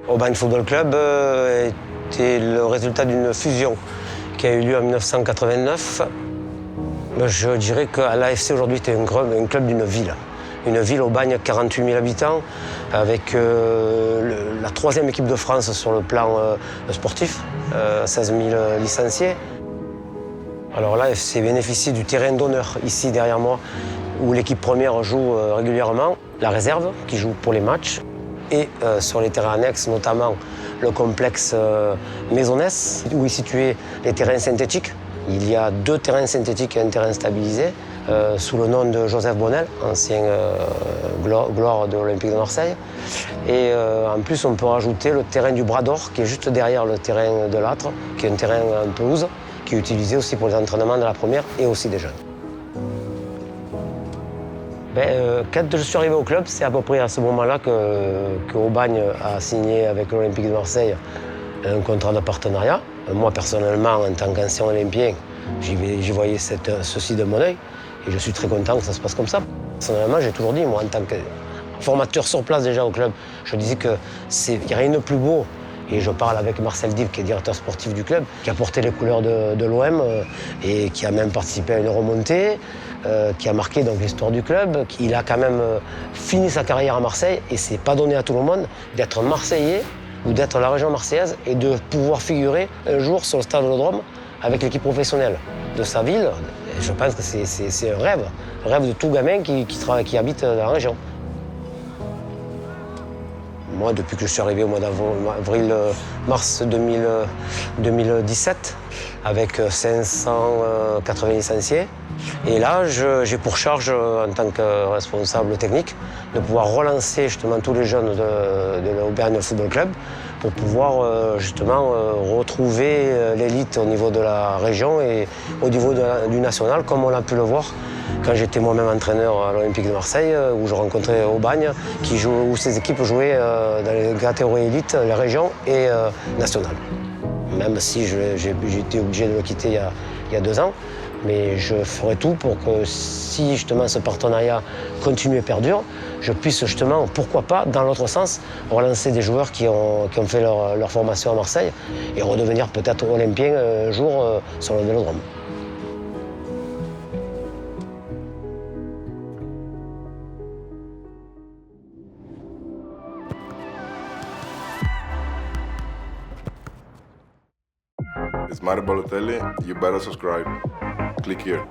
Aubagne Football Club était le résultat d'une fusion qui a eu lieu en 1989. Je dirais qu'à l'AFC aujourd'hui, c'était un club d'une ville. Une ville, Aubagne, 48 000 habitants, avec la troisième équipe de France sur le plan sportif, 16 000 licenciés. Alors l'AFC bénéficie du terrain d'honneur, ici derrière moi, où l'équipe première joue régulièrement, la réserve qui joue pour les matchs, et sur les terrains annexes, notamment le complexe Maisonnesse, où est situé les terrains synthétiques. Il y a 2 terrains synthétiques et un terrain stabilisé, sous le nom de Joseph Bonnel, ancien gloire de l'Olympique de Marseille. Et en plus, on peut rajouter le terrain du Bras d'Or, qui est juste derrière le terrain de l'Âtre, qui est un terrain en pelouse, qui est utilisé aussi pour les entraînements de la première et aussi des jeunes. Quand je suis arrivé au club, c'est à peu près à ce moment-là que Aubagne a signé avec l'Olympique de Marseille un contrat de partenariat. Moi, personnellement, en tant qu'ancien olympien, j'y voyais ceci de mon œil et je suis très content que ça se passe comme ça. Personnellement, j'ai toujours dit, moi, en tant que formateur sur place déjà au club, je disais qu'il n'y a rien de plus beau. Et je parle avec Marcel Dib, qui est directeur sportif du club, qui a porté les couleurs de l'OM et qui a même participé à une remontée, qui a marqué donc l'histoire du club. Il a quand même fini sa carrière à Marseille et c'est pas donné à tout le monde d'être Marseillais ou d'être la région marseillaise et de pouvoir figurer un jour sur le stade Vélodrome avec l'équipe professionnelle de sa ville. Et je pense que c'est un rêve de tout gamin qui habite dans la région. Moi, depuis que je suis arrivé au mois d'avril-mars 2017, avec 580 licenciés. Et là, j'ai pour charge, en tant que responsable technique, de pouvoir relancer justement tous les jeunes de l'Aubagne Football Club pour pouvoir justement retrouver l'élite au niveau de la région et au niveau du national, comme on a pu le voir quand j'étais moi-même entraîneur à l'Olympique de Marseille, où je rencontrais Aubagne, où ses équipes jouaient dans les catégories élites, la région et nationale. Même si j'ai été obligé de le quitter il y a 2 ans, mais je ferai tout pour que si justement ce partenariat continue et perdure, je puisse justement, pourquoi pas, dans l'autre sens, relancer des joueurs qui ont fait leur formation à Marseille et redevenir peut-être olympiens un jour sur le Vélodrome. It's Mario Balotelli. You better subscribe. Click here.